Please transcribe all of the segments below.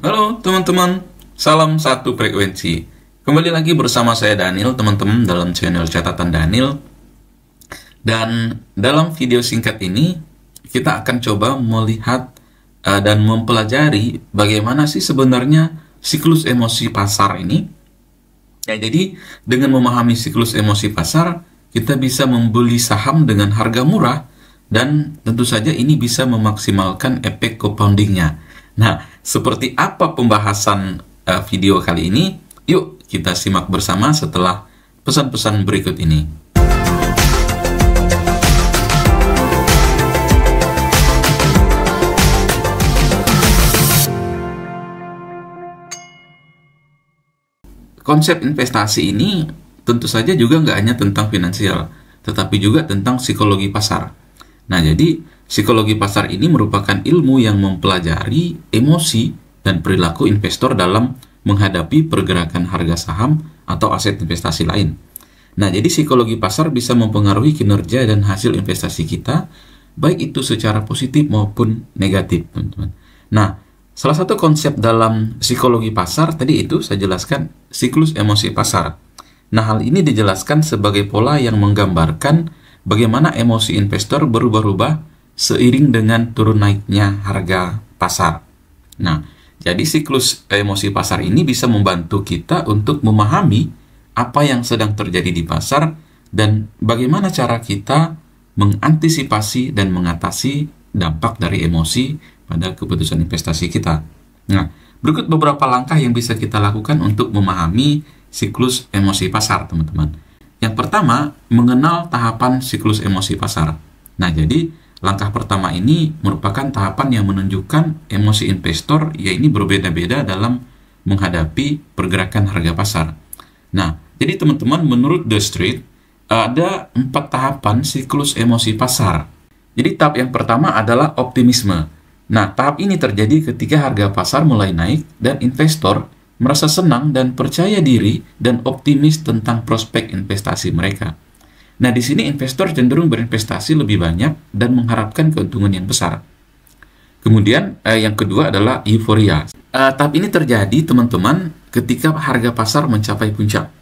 Halo teman-teman, salam satu frekuensi. Kembali lagi bersama saya Daniel, teman-teman, dalam channel Catatan Daniel. Dan dalam video singkat ini, kita akan coba melihat dan mempelajari bagaimana sih sebenarnya siklus emosi pasar ini. Ya, jadi dengan memahami siklus emosi pasar, kita bisa membeli saham dengan harga murah, dan tentu saja ini bisa memaksimalkan efek compoundingnya. Nah, seperti apa pembahasan video kali ini? Yuk kita simak bersama setelah pesan-pesan berikut ini. Konsep investasi ini tentu saja juga nggak hanya tentang finansial, tetapi juga tentang psikologi pasar. Nah, jadi psikologi pasar ini merupakan ilmu yang mempelajari emosi dan perilaku investor dalam menghadapi pergerakan harga saham atau aset investasi lain. Nah, jadi psikologi pasar bisa mempengaruhi kinerja dan hasil investasi kita, baik itu secara positif maupun negatif, teman-teman. Nah, salah satu konsep dalam psikologi pasar tadi itu saya jelaskan siklus emosi pasar. Nah, hal ini dijelaskan sebagai pola yang menggambarkan bagaimana emosi investor berubah-ubah seiring dengan turun naiknya harga pasar. Nah, jadi siklus emosi pasar ini bisa membantu kita untuk memahami apa yang sedang terjadi di pasar dan bagaimana cara kita mengantisipasi dan mengatasi dampak dari emosi pada keputusan investasi kita. Nah, berikut beberapa langkah yang bisa kita lakukan untuk memahami siklus emosi pasar, teman-teman. Yang pertama, mengenal tahapan siklus emosi pasar. Nah, jadi langkah pertama ini merupakan tahapan yang menunjukkan emosi investor, yaitu berbeda-beda dalam menghadapi pergerakan harga pasar. Nah, jadi teman-teman, menurut The Street, ada 4 tahapan siklus emosi pasar. Jadi tahap yang pertama adalah optimisme. Nah, tahap ini terjadi ketika harga pasar mulai naik dan investor merasa senang dan percaya diri dan optimis tentang prospek investasi mereka. Nah, di sini investor cenderung berinvestasi lebih banyak dan mengharapkan keuntungan yang besar. Kemudian, yang kedua adalah euforia. Tahap ini terjadi, teman-teman, ketika harga pasar mencapai puncak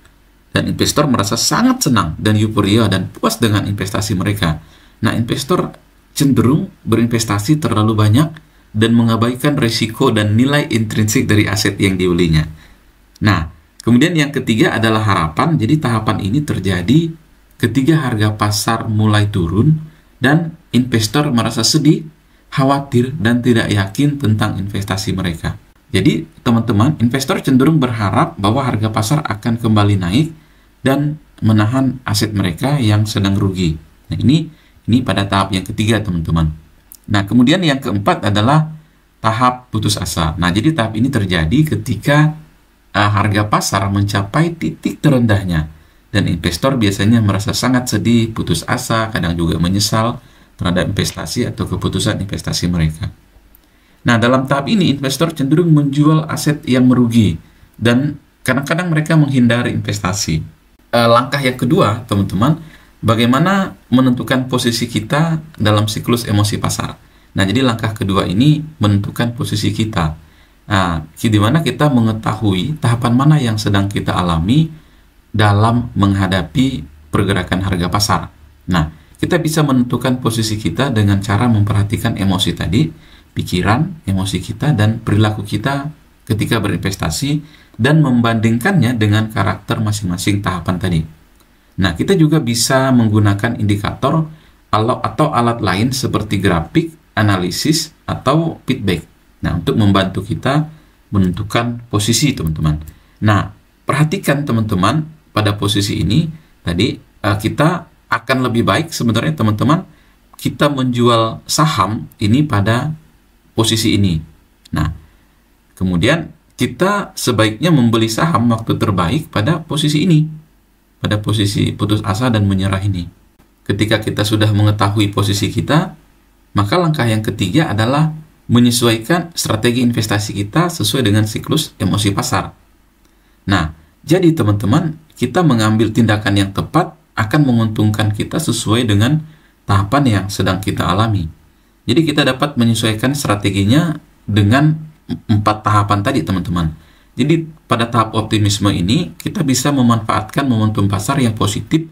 dan investor merasa sangat senang dan euforia dan puas dengan investasi mereka. Nah, investor cenderung berinvestasi terlalu banyak dan mengabaikan risiko dan nilai intrinsik dari aset yang dibelinya. Nah, kemudian yang ketiga adalah harapan. Jadi tahapan ini terjadi ketika harga pasar mulai turun dan investor merasa sedih, khawatir, dan tidak yakin tentang investasi mereka. Jadi, teman-teman, investor cenderung berharap bahwa harga pasar akan kembali naik dan menahan aset mereka yang sedang rugi. Nah, ini pada tahap yang ketiga, teman-teman. Nah, kemudian yang keempat adalah tahap putus asa. Nah, jadi tahap ini terjadi ketika harga pasar mencapai titik terendahnya dan investor biasanya merasa sangat sedih, putus asa, kadang juga menyesal terhadap investasi atau keputusan investasi mereka. Nah, dalam tahap ini investor cenderung menjual aset yang merugi dan kadang-kadang mereka menghindari investasi. Langkah yang kedua, teman-teman, bagaimana menentukan posisi kita dalam siklus emosi pasar. Nah, jadi langkah kedua ini menentukan posisi kita. Nah, di mana kita mengetahui tahapan mana yang sedang kita alami dalam menghadapi pergerakan harga pasar. Nah, kita bisa menentukan posisi kita dengan cara memperhatikan emosi tadi, pikiran, emosi kita, dan perilaku kita ketika berinvestasi, dan membandingkannya dengan karakter masing-masing tahapan tadi. Nah, kita juga bisa menggunakan indikator atau alat lain seperti grafik, analisis, atau feedback. Nah, untuk membantu kita menentukan posisi, teman-teman. Nah, perhatikan, teman-teman, pada posisi ini, tadi kita akan lebih baik sebenarnya, teman-teman, kita menjual saham ini pada posisi ini. Nah, kemudian kita sebaiknya membeli saham waktu terbaik pada posisi ini, pada posisi putus asa dan menyerah ini. Ketika kita sudah mengetahui posisi kita, maka langkah yang ketiga adalah menyesuaikan strategi investasi kita sesuai dengan siklus emosi pasar. Nah, jadi teman-teman, kita mengambil tindakan yang tepat akan menguntungkan kita sesuai dengan tahapan yang sedang kita alami. Jadi kita dapat menyesuaikan strateginya dengan 4 tahapan tadi, teman-teman. Jadi pada tahap optimisme ini kita bisa memanfaatkan momentum pasar yang positif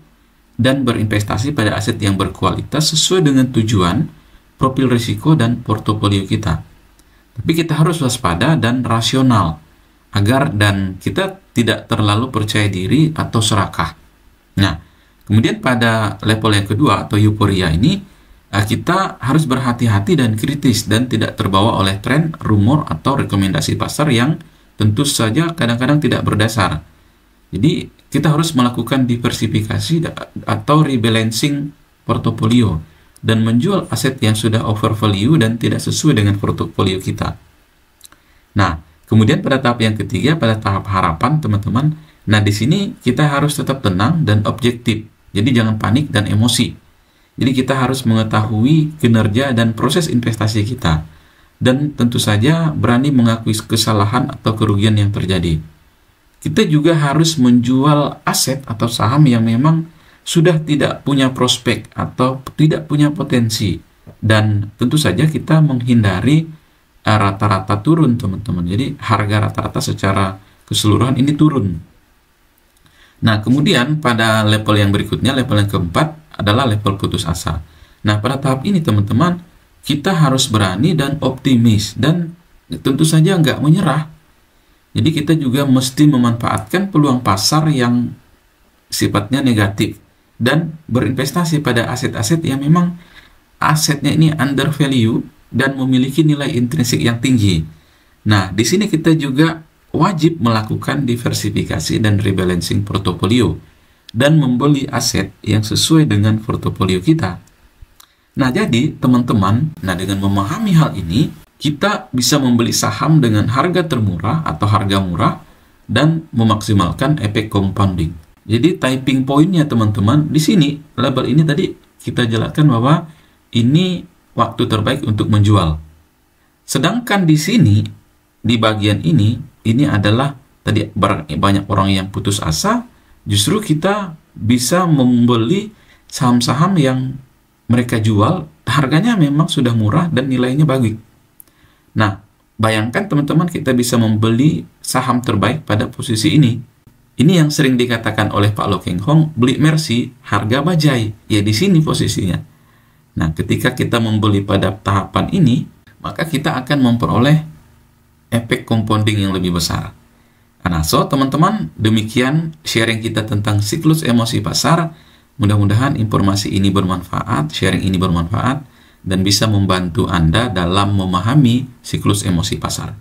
dan berinvestasi pada aset yang berkualitas sesuai dengan tujuan, profil risiko, dan portofolio kita. Tapi kita harus waspada dan rasional dan kita tidak terlalu percaya diri atau serakah. Nah, kemudian pada level yang kedua atau euforia ini, kita harus berhati-hati dan kritis dan tidak terbawa oleh tren, rumor, atau rekomendasi pasar yang tentu saja kadang-kadang tidak berdasar. Jadi kita harus melakukan diversifikasi atau rebalancing portofolio dan menjual aset yang sudah over value dan tidak sesuai dengan portofolio kita. Nah, kemudian pada tahap yang ketiga, pada tahap harapan, teman-teman. Nah, di sini kita harus tetap tenang dan objektif. Jadi jangan panik dan emosi. Jadi kita harus mengetahui kinerja dan proses investasi kita. Dan tentu saja berani mengakui kesalahan atau kerugian yang terjadi. Kita juga harus menjual aset atau saham yang memang sudah tidak punya prospek atau tidak punya potensi. Dan tentu saja kita menghindari rata-rata turun, teman-teman. Jadi harga rata-rata secara keseluruhan ini turun. Nah, kemudian pada level yang berikutnya, level yang keempat adalah level putus asa. Nah, pada tahap ini, teman-teman, kita harus berani dan optimis dan tentu saja nggak menyerah. Jadi kita juga mesti memanfaatkan peluang pasar yang sifatnya negatif dan berinvestasi pada aset-aset yang memang asetnya ini under value dan memiliki nilai intrinsik yang tinggi. Nah, di sini kita juga wajib melakukan diversifikasi dan rebalancing portofolio dan membeli aset yang sesuai dengan portofolio kita. Nah, jadi teman-teman, dengan memahami hal ini, kita bisa membeli saham dengan harga termurah atau harga murah dan memaksimalkan efek compounding. Jadi typing pointnya, teman-teman, di sini label ini tadi kita jelaskan bahwa ini waktu terbaik untuk menjual. Sedangkan di sini, di bagian ini adalah tadi banyak orang yang putus asa, justru kita bisa membeli saham-saham yang mereka jual, harganya memang sudah murah dan nilainya bagus. Nah, bayangkan teman-teman, kita bisa membeli saham terbaik pada posisi ini. Ini yang sering dikatakan oleh Pak Lo Keng Hong, beli Mercy, harga bajai. Ya, di sini posisinya. Nah, ketika kita membeli pada tahapan ini, maka kita akan memperoleh efek compounding yang lebih besar. Nah, teman-teman, demikian sharing kita tentang siklus emosi pasar. Mudah-mudahan informasi ini bermanfaat, sharing ini bermanfaat, dan bisa membantu Anda dalam memahami siklus emosi pasar.